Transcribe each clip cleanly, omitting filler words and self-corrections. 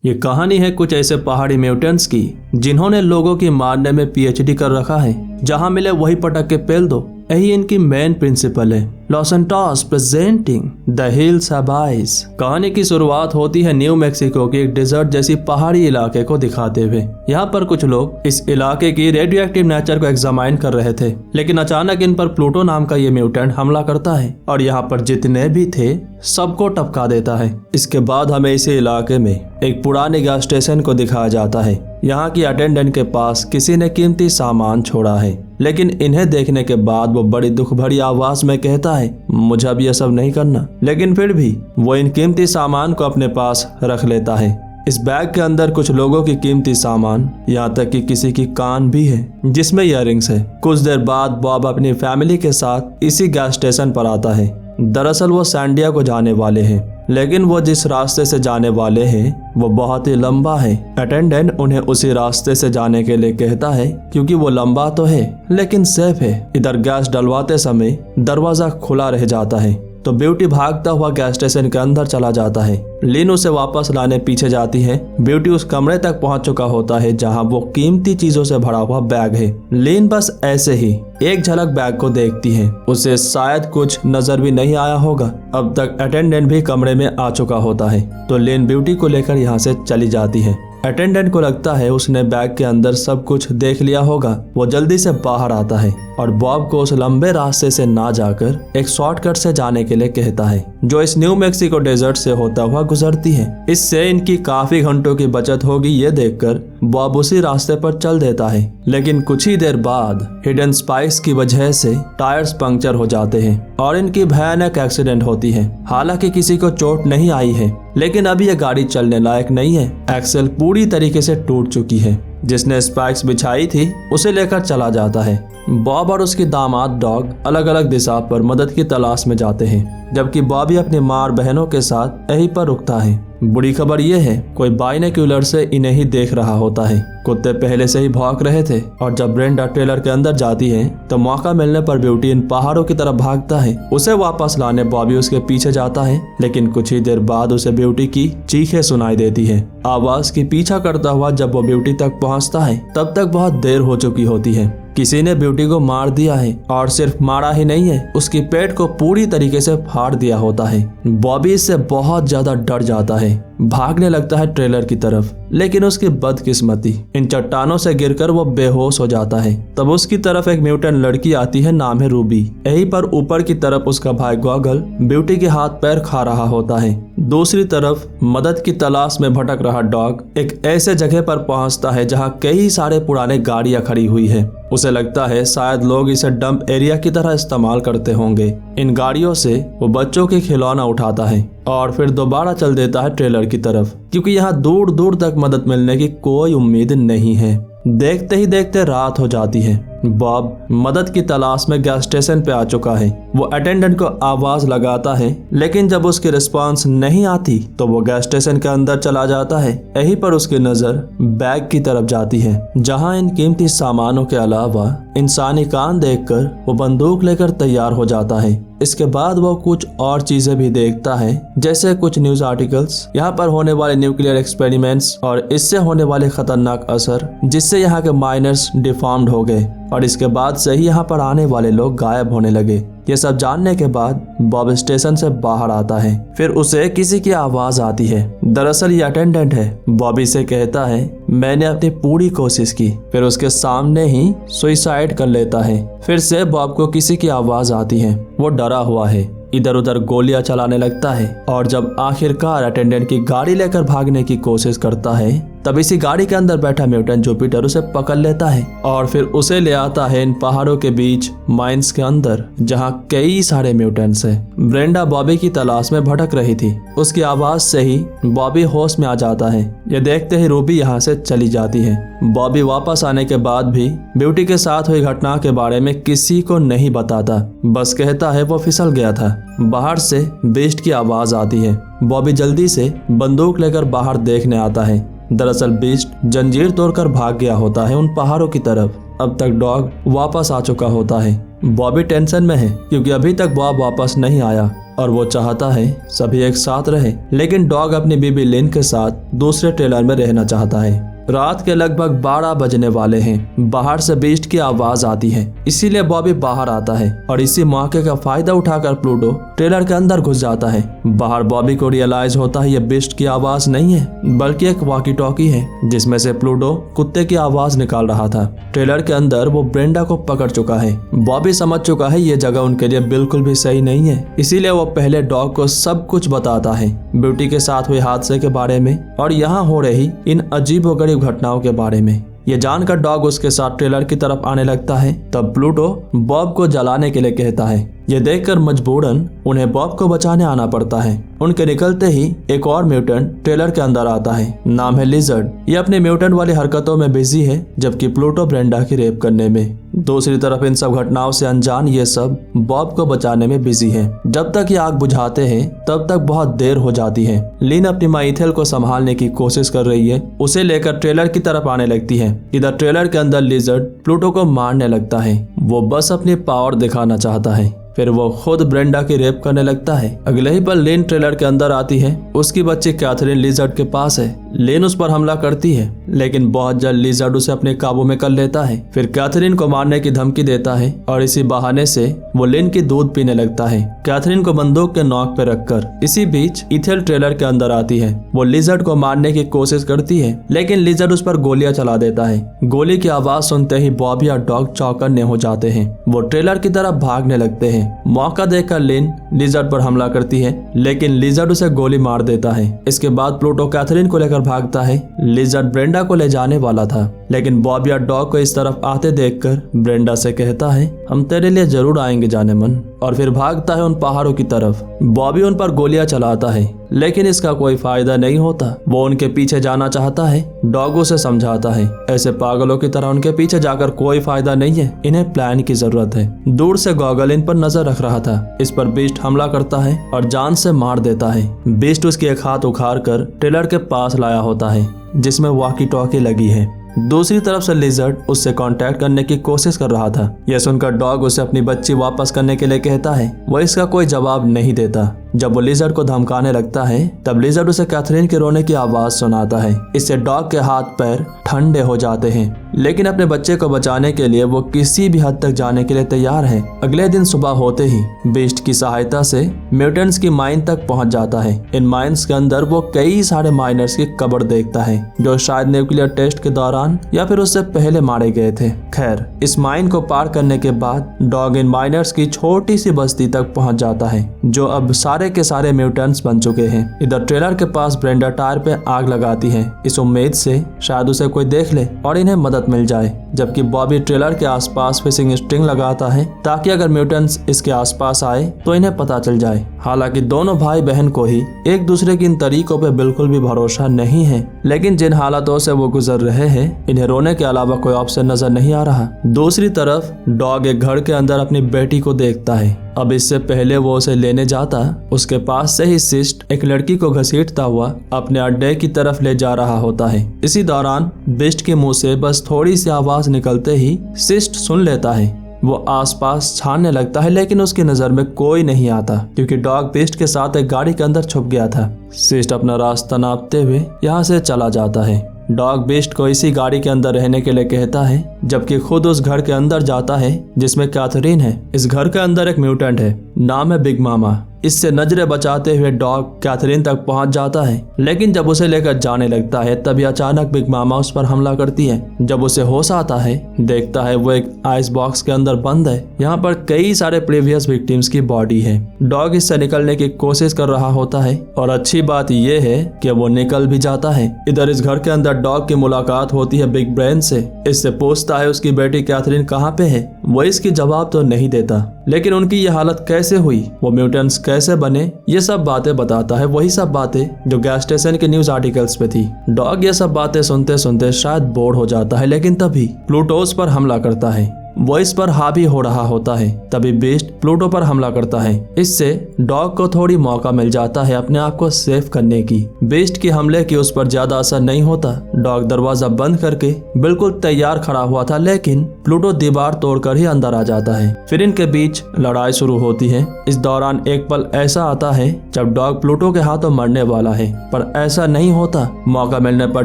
ये कहानी है कुछ ऐसे पहाड़ी म्यूटेंट्स की जिन्होंने लोगों की मारने में पीएचडी कर रखा है। जहां मिले वही पटक के पेल दो, यही इनकी मेन प्रिंसिपल है। Los Santos presenting the hills have eyes. कहानी की शुरुआत होती है न्यू मैक्सिको के एक डेजर्ट जैसी पहाड़ी इलाके को दिखाते हुए। यहाँ पर कुछ लोग इस इलाके की रेडियो एक्टिव नेचर को एग्जामाइन कर रहे थे, लेकिन अचानक इन पर प्लूटो नाम का ये म्यूटेंट हमला करता है और यहाँ पर जितने भी थे सबको टपका देता है। इसके बाद हमें इसी इलाके में एक पुराने गैस स्टेशन को दिखाया जाता है। यहाँ की अटेंडेंट के पास किसी ने कीमती सामान छोड़ा है, लेकिन इन्हें देखने के बाद वो बड़ी दुख भरी आवाज में कहता है, मुझे अब यह सब नहीं करना। लेकिन फिर भी वो इन कीमती सामान को अपने पास रख लेता है। इस बैग के अंदर कुछ लोगों की कीमती सामान, यहाँ तक कि किसी की कान भी है जिसमें इयररिंग्स है। कुछ देर बाद बॉब अपनी फैमिली के साथ इसी गैस स्टेशन पर आता है। दरअसल वो सैंडिया को जाने वाले हैं, लेकिन वो जिस रास्ते से जाने वाले हैं वो बहुत ही लंबा है। अटेंडेंट उन्हें उसी रास्ते से जाने के लिए कहता है क्योंकि वो लंबा तो है लेकिन सेफ है। इधर गैस डलवाते समय दरवाजा खुला रह जाता है तो ब्यूटी भागता हुआ गैस स्टेशन के अंदर चला जाता है। लिन उसे वापस लाने पीछे जाती है। ब्यूटी उस कमरे तक पहुंच चुका होता है जहां वो कीमती चीजों से भरा हुआ बैग है। लिन बस ऐसे ही एक झलक बैग को देखती है, उसे शायद कुछ नजर भी नहीं आया होगा। अब तक अटेंडेंट भी कमरे में आ चुका होता है तो लिन ब्यूटी को लेकर यहाँ से चली जाती है। अटेंडेंट को लगता है उसने बैग के अंदर सब कुछ देख लिया होगा। वो जल्दी से बाहर आता है और बॉब को उस लंबे रास्ते से ना जाकर एक शॉर्टकट से जाने के लिए कहता है जो इस न्यू मैक्सिको डेजर्ट से होता हुआ गुजरती है। इससे इनकी काफी घंटों की बचत होगी ये देखकर बॉब उसी रास्ते पर चल देता है। लेकिन कुछ ही देर बाद हिडन स्पाइक्स की वजह से टायर्स पंक्चर हो जाते हैं और इनकी भयानक एक्सीडेंट होती है। हालांकि किसी को चोट नहीं आई है, लेकिन अभी यह गाड़ी चलने लायक नहीं है। एक्सेल पूरी तरीके से टूट चुकी है। जिसने स्पाइक्स बिछाई थी उसे लेकर चला जाता है। बॉब और उसकी दामाद डॉग अलग अलग दिशा पर मदद की तलाश में जाते हैं, जबकि बॉबी अपनी माँ और बहनों के साथ यहीं पर रुकता है। बुरी खबर यह है कोई बाइनोक्यूलर से इन्हें ही देख रहा होता है। कुत्ते पहले से ही भौंक रहे थे और जब ब्रेंडा ट्रेलर के अंदर जाती है तो मौका मिलने पर ब्यूटी इन पहाड़ों की तरफ भागता है। उसे वापस लाने बॉबी उसके पीछे जाता है, लेकिन कुछ ही देर बाद उसे ब्यूटी की चीखें सुनाई देती है। आवाज की पीछा करता हुआ जब वो ब्यूटी तक पहुंचता है तब तक बहुत देर हो चुकी होती है। किसी ने ब्यूटी को मार दिया है और सिर्फ मारा ही नहीं है, उसकी पेट को पूरी तरीके से फाड़ दिया होता है। बॉबी इससे बहुत ज्यादा डर जाता है, भागने लगता है ट्रेलर की तरफ, लेकिन उसकी बदकिस्मती इन चट्टानों से गिरकर वो बेहोश हो जाता है। तब उसकी तरफ एक म्यूटेंट लड़की आती है, नाम है रूबी। यहीं पर ऊपर की तरफ उसका भाई गॉगल ब्यूटी के हाथ पैर खा रहा होता है। दूसरी तरफ मदद की तलाश में भटक रहा डॉग एक ऐसे जगह पर पहुंचता है जहां कई सारे पुराने गाड़ियां खड़ी हुई है। उसे लगता है शायद लोग इसे डंप एरिया की तरह इस्तेमाल करते होंगे। इन गाड़ियों से वो बच्चों के खिलौना उठाता है और फिर दोबारा चल देता है ट्रेलर की तरफ, क्योंकि यहाँ दूर दूर तक मदद मिलने की कोई उम्मीद नहीं है। देखते ही देखते रात हो जाती है। बॉब मदद की तलाश में गैस स्टेशन पे आ चुका है। वो अटेंडेंट को आवाज लगाता है, लेकिन जब उसकी रिस्पांस नहीं आती तो वो गैस स्टेशन के अंदर चला जाता है। यहीं पर उसकी नजर बैग की तरफ जाती है जहां इन कीमती सामानों के अलावा इंसानी कान देखकर वो बंदूक लेकर तैयार हो जाता है। इसके बाद वो कुछ और चीजें भी देखता है, जैसे कुछ न्यूज आर्टिकल्स, यहाँ पर होने वाले न्यूक्लियर एक्सपेरिमेंट्स और इससे होने वाले खतरनाक असर जिससे यहाँ के माइनर्स डिफॉर्म्ड हो गए और इसके बाद से ही यहाँ पर आने वाले लोग गायब होने लगे। ये सब जानने के बाद बॉब स्टेशन से बाहर आता है। फिर उसे किसी की आवाज आती है। दरअसल ये अटेंडेंट है। बॉबी से कहता है मैंने अपनी पूरी कोशिश की। फिर उसके सामने ही सुसाइड कर लेता है। फिर से बॉब को किसी की आवाज आती है। वो डरा हुआ है, इधर उधर गोलियां चलाने लगता है और जब आखिरकार अटेंडेंट की गाड़ी लेकर भागने की कोशिश करता है तब इसी गाड़ी के अंदर बैठा म्यूटेंट जुपिटर उसे पकड़ लेता है और फिर उसे ले आता है इन पहाड़ों के बीच माइंस के अंदर जहां कई सारे म्यूटेंट्स हैं। ब्रेंडा बॉबी की तलाश में भटक रही थी। उसकी आवाज से ही बॉबी होश में आ जाता है। ये देखते ही रूबी यहाँ से चली जाती है। बॉबी वापस आने के बाद भी ब्यूटी के साथ हुई घटना के बारे में किसी को नहीं बताता, बस कहता है वो फिसल गया था। बाहर से बीस्ट की आवाज आती है। बॉबी जल्दी से बंदूक लेकर बाहर देखने आता है। दरअसल बीस्ट जंजीर तोड़कर भाग गया होता है उन पहाड़ों की तरफ। अब तक डॉग वापस आ चुका होता है। बॉबी टेंशन में है क्योंकि अभी तक बॉब वापस नहीं आया। और वो चाहता है सभी एक साथ रहे, लेकिन डॉग अपनी बीबी लिन के साथ दूसरे ट्रेलर में रहना चाहता है। रात के लगभग 12 बजने वाले हैं। बाहर से बीस्ट की आवाज आती है, इसीलिए बॉबी बाहर आता है और इसी मौके का फायदा उठाकर प्लूटो ट्रेलर के अंदर घुस जाता है। बाहर बॉबी को रियलाइज होता है ये बीस्ट की आवाज नहीं है बल्कि एक वॉकी टॉकी है जिसमें से प्लूटो कुत्ते की आवाज निकाल रहा था। ट्रेलर के अंदर वो ब्रेंडा को पकड़ चुका है। बॉबी समझ चुका है ये जगह उनके लिए बिल्कुल भी सही नहीं है, इसीलिए वो पहले डॉग को सब कुछ बताता है, ब्यूटी के साथ हुए हादसे के बारे में और यहाँ हो रही इन अजीबोगरीब घटनाओं के बारे में। ये जानकर डॉग उसके साथ ट्रेलर की तरफ आने लगता है। तब प्लूटो बॉब को जलाने के लिए कहता है। ये देखकर मजबूरन उन्हें बॉब को बचाने आना पड़ता है। उनके निकलते ही एक और म्यूटेंट ट्रेलर के अंदर आता है, नाम है लिजर्ड। ये अपने म्यूटेंट वाली हरकतों में बिजी है जबकि प्लूटो ब्रेंडा की रेप करने में। दूसरी तरफ इन सब घटनाओं से अनजान ये सब बॉब को बचाने में बिजी है। जब तक ये आग बुझाते हैं तब तक बहुत देर हो जाती है। लिन अपनी माँ इथेल को संभालने की कोशिश कर रही है, उसे लेकर ट्रेलर की तरफ आने लगती है। इधर ट्रेलर के अंदर लिजर्ड प्लूटो को मारने लगता है। वो बस अपनी पावर दिखाना चाहता है। फिर वो खुद ब्रेंडा की रेप करने लगता है। अगले ही पल लिन ट्रेलर के अंदर आती है। उसकी बच्ची कैथरीन लिजर्ड के पास है। लिन उस पर हमला करती है लेकिन बहुत जल्द लिजर्ड उसे अपने काबू में कर लेता है। फिर कैथरीन को मारने की धमकी देता है और इसी बहाने से वो लिन की दूध पीने लगता है, कैथरीन को बंदूक के नोक पे रखकर। इसी बीच इथेल ट्रेलर के अंदर आती है। वो लिजर्ड को मारने की कोशिश करती है लेकिन लिजर्ड उस पर गोलियां चला देता है। गोली की आवाज सुनते ही बॉबी और डॉग चौकन्ने हो जाते हैं। वो ट्रेलर की तरफ भागने लगते हैं। मौका देखकर लिन लिजर्ड पर हमला करती है लेकिन लिजर्ड उसे गोली मार देता है। इसके बाद प्लूटो कैथरीन को लेकर भागता है। लिजर्ड ब्रेंडा को ले जाने वाला था लेकिन बॉबी और डॉग को इस तरफ आते देखकर ब्रेंडा से कहता है हम तेरे लिए जरूर आएंगे जाने मन, और फिर भागता है उन पहाड़ों की तरफ। बॉबी उन पर गोलियां चलाता है लेकिन इसका कोई फायदा नहीं होता। वो उनके पीछे जाना चाहता है। डॉग उसे समझाता है ऐसे पागलों की तरह उनके पीछे जाकर कोई फायदा नहीं है, इन्हें प्लान की जरूरत है। दूर से गॉगल इन पर नजर रख रहा था। इस पर बीस्ट हमला करता है और जान से मार देता है। बीस्ट उसकी एक हाथ उखाड़ कर ट्रेलर के पास लाया होता है जिसमें वॉकी टॉकी लगी है। दूसरी तरफ से लिजर्ड उससे कांटेक्ट करने की कोशिश कर रहा था। यह सुनकर डॉग उसे अपनी बच्ची वापस करने के लिए कहता है। वो इसका कोई जवाब नहीं देता। जब वो लिजर्ड को धमकाने लगता है तब लिजर्ड उसे कैथरीन के रोने की आवाज सुनाता है। इससे डॉग के हाथ पैर ठंडे हो जाते हैं लेकिन अपने बच्चे को बचाने के लिए वो किसी भी हद तक जाने के लिए तैयार है। अगले दिन सुबह होते ही बीस्ट की सहायता से म्यूटेंट्स की माइन तक पहुंच जाता है। इन माइंस के अंदर वो कई सारे माइनर्स की कब्र देखता है जो शायद न्यूक्लियर टेस्ट के दौरान या फिर उससे पहले मारे गए थे। खैर, इस माइन को पार करने के बाद डॉग इन माइनर्स की छोटी सी बस्ती तक पहुंच जाता है जो अब सारे के सारे म्यूटेंट्स बन चुके हैं। इधर ट्रेलर के पास ब्रेंडा टायर पे आग लगाती है, इस उम्मीद से शायद उसे कोई देख ले और इन्हें मदद मिल जाए। जबकि बॉबी ट्रेलर के आसपास फिशिंग स्ट्रिंग लगाता है ताकि अगर म्यूटेंट्स इसके आसपास आए तो इन्हें पता चल जाए। हालांकि दोनों भाई बहन को ही एक दूसरे की इन तरीकों पे बिल्कुल भी भरोसा नहीं है, लेकिन जिन हालातों से वो गुजर रहे हैं इन्हें रोने के अलावा कोई ऑप्शन नजर नहीं आ रहा। दूसरी तरफ डॉग एक घर के अंदर अपनी बेटी को देखता है। अब इससे पहले वो उसे लेने जाता, उसके पास से ही सिस्ट एक लड़की को घसीटता हुआ अपने अड्डे की तरफ ले जा रहा होता है। इसी दौरान बिस्ट के मुंह से बस थोड़ी सी आवाज निकलते ही सिस्ट सुन लेता है। वो आसपास छानने लगता है लेकिन उसकी नजर में कोई नहीं आता क्योंकि डॉग बिस्ट के साथ एक गाड़ी के अंदर छुप गया था। सिस्ट अपना रास्ता नापते हुए यहाँ से चला जाता है। डॉग बिस्ट को इसी गाड़ी के अंदर रहने के लिए कहता है जबकि खुद उस घर के अंदर जाता है जिसमें कैथरीन है। इस घर के अंदर एक म्यूटेंट है, नाम है बिग मामा। इससे नजरें बचाते हुए डॉग कैथरीन तक पहुंच जाता है लेकिन जब उसे लेकर जाने लगता है तभी अचानक बिग मामा उस पर हमला करती है। जब उसे होश आता है देखता है वो एक आइस बॉक्स के अंदर बंद है। यहाँ पर कई सारे प्रीवियस विक्टिम्स की बॉडी है। डॉग इससे निकलने की कोशिश कर रहा होता है और अच्छी बात यह है कि वो निकल भी जाता है। इधर इस घर के अंदर डॉग की मुलाकात होती है बिग ब्रेन से। इससे पूछता है उसकी बेटी कैथरीन कहाँ पे है। वो इसकी जवाब तो नहीं देता लेकिन उनकी ये हालत कैसे हुई, वो म्यूटेंट्स कैसे बने, ये सब बातें बताता है। वही सब बातें जो गैस स्टेशन के न्यूज आर्टिकल्स पे थी। डॉग ये सब बातें सुनते सुनते शायद बोर हो जाता है लेकिन तभी प्लूटो उस पर हमला करता है। वो इस पर हावी हो रहा होता है। तभी बीस्ट प्लूटो पर हमला करता है। इससे डॉग को थोड़ी मौका मिल जाता है अपने आप को सेव करने की। बीस्ट के हमले की उस पर ज्यादा असर नहीं होता। डॉग दरवाजा बंद करके बिल्कुल तैयार खड़ा हुआ था, लेकिन प्लूटो दीवार तोड़कर ही अंदर आ जाता है। फिर इनके बीच लड़ाई शुरू होती है। इस दौरान एक पल ऐसा आता है जब डॉग प्लूटो के हाथों मरने वाला है, पर ऐसा नहीं होता। मौका मिलने पर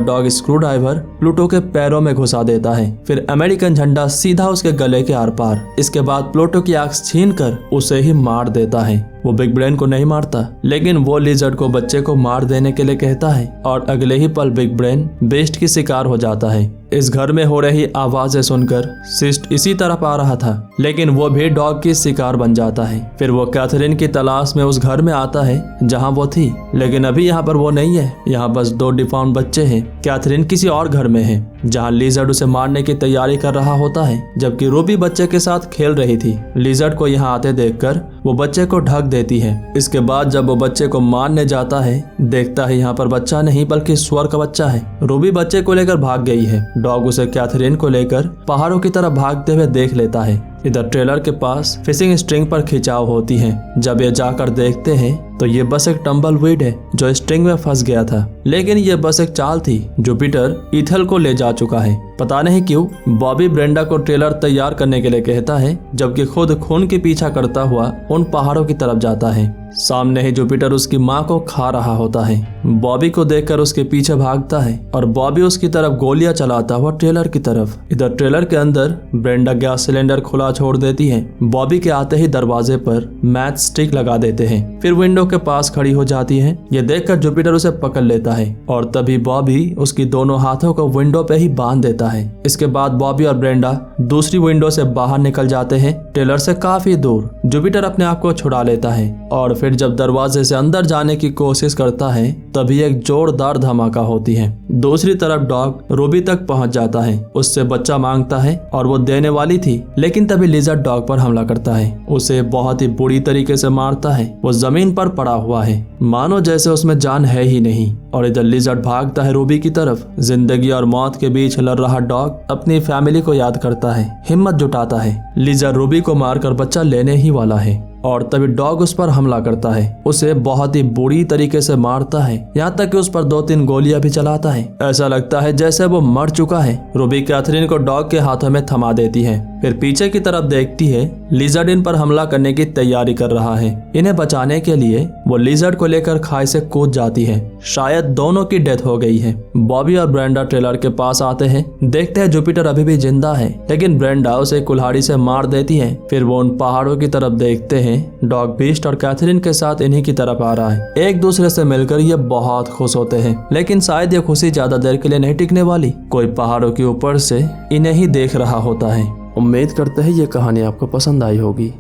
डॉग स्क्रू ड्राइवर प्लूटो के पैरों में घुसा देता है। फिर अमेरिकन झंडा सीधा उसके गले के आर पार। इसके बाद प्लूटो की आंख छीनकर उसे ही मार देता है। वो बिग ब्रेन को नहीं मारता, लेकिन वो लिजर्ड को बच्चे को मार देने के लिए कहता है और अगले ही पल बिग ब्रेन बीस्ट की शिकार हो जाता है। इस घर में हो रही आवाजें सुनकर सिस्ट इसी तरफ आ रहा था, लेकिन वो भी डॉग की शिकार बन जाता है। फिर वो कैथरीन की तलाश में उस घर में आता है जहां वो थी, लेकिन अभी यहाँ पर वो नहीं है। यहाँ बस 2 डिफाउंड बच्चे हैं। कैथरीन किसी और घर में है जहाँ लिजर्ड उसे मारने की तैयारी कर रहा होता है, जबकि रूबी बच्चे के साथ खेल रही थी। लिजर्ड को यहाँ आते देखकर वो बच्चे को ढक देती है। इसके बाद जब वो बच्चे को मारने जाता है, देखता है यहाँ पर बच्चा नहीं बल्कि स्वर का बच्चा है। रूबी बच्चे को लेकर भाग गई है। डॉग उसे कैथरीन को लेकर पहाड़ों की तरफ भागते हुए देख लेता है। इधर ट्रेलर के पास फिशिंग स्ट्रिंग पर खिंचाव होती है। जब ये जाकर देखते हैं तो ये बस एक टम्बलवीड है जो स्ट्रिंग में फंस गया था, लेकिन ये बस एक चाल थी। जुपिटर ईथल को ले जा चुका है। पता नहीं क्यों बॉबी ब्रेंडा को ट्रेलर तैयार करने के लिए कहता है, जबकि खुद खून के पीछा करता हुआ उन पहाड़ों की तरफ जाता है। सामने ही जुपिटर उसकी माँ को खा रहा होता है। बॉबी को देखकर उसके पीछे भागता है और बॉबी उसकी तरफ गोलियां चलाता हुआ ट्रेलर की तरफ। इधर ट्रेलर के अंदर ब्रेंडा गैस सिलेंडर खुला छोड़ देती है। बॉबी के आते ही दरवाजे पर मैच स्टिक लगा देते हैं। फिर विंडो के पास खड़ी हो जाती है। ये देखकर जुपिटर उसे पकड़ लेता है और तभी बॉबी उसकी दोनों हाथों को विंडो पे ही बांध देता है। इसके बाद बॉबी और ब्रेंडा दूसरी विंडो से बाहर निकल जाते हैं, ट्रेलर से काफी दूर। जुपिटर अपने आप को छुड़ा लेता है और फिर जब दरवाजे से अंदर जाने की कोशिश करता है, तभी एक जोरदार धमाका होती है। दूसरी तरफ डॉग रूबी तक पहुंच जाता है, उससे बच्चा मांगता है और वो देने वाली थी, लेकिन तभी लिजर्ड डॉग पर हमला करता है। उसे बहुत ही बुरी तरीके से मारता है। वो जमीन पर पड़ा हुआ है, मानो जैसे उसमें जान है ही नहीं। और इधर लिजर्ड भागता है रूबी की तरफ। जिंदगी और मौत के बीच लड़ रहा डॉग अपनी फैमिली को याद करता है, हिम्मत जुटाता है। लिजर्ड रूबी को मारकर बच्चा लेने ही वाला है और तभी डॉग उस पर हमला करता है। उसे बहुत ही बुरी तरीके से मारता है, यहाँ तक कि उस पर 2-3 गोलियां भी चलाता है। ऐसा लगता है जैसे वो मर चुका है। रूबी कैथरीन को डॉग के हाथों में थमा देती है। फिर पीछे की तरफ देखती है, लिजर्ड इन पर हमला करने की तैयारी कर रहा है। इन्हें बचाने के लिए वो लिजर्ड को लेकर खाई से कूद जाती है। शायद दोनों की डेथ हो गई है। बॉबी और ब्रेंडा ट्रेलर के पास आते हैं। देखते हैं जुपिटर अभी भी जिंदा है, लेकिन ब्रेंडा उसे कुल्हाड़ी से मार देती है। फिर वो उन पहाड़ों की तरफ देखते हैं। डॉग बीस्ट और कैथरीन के साथ इन्हीं की तरफ आ रहा है। एक दूसरे से मिलकर ये बहुत खुश होते हैं, लेकिन शायद ये खुशी ज्यादा देर के लिए नहीं टिकने वाली। कोई पहाड़ों के ऊपर से इन्हें ही देख रहा होता है। उम्मीद करते हैं ये कहानी आपको पसंद आई होगी।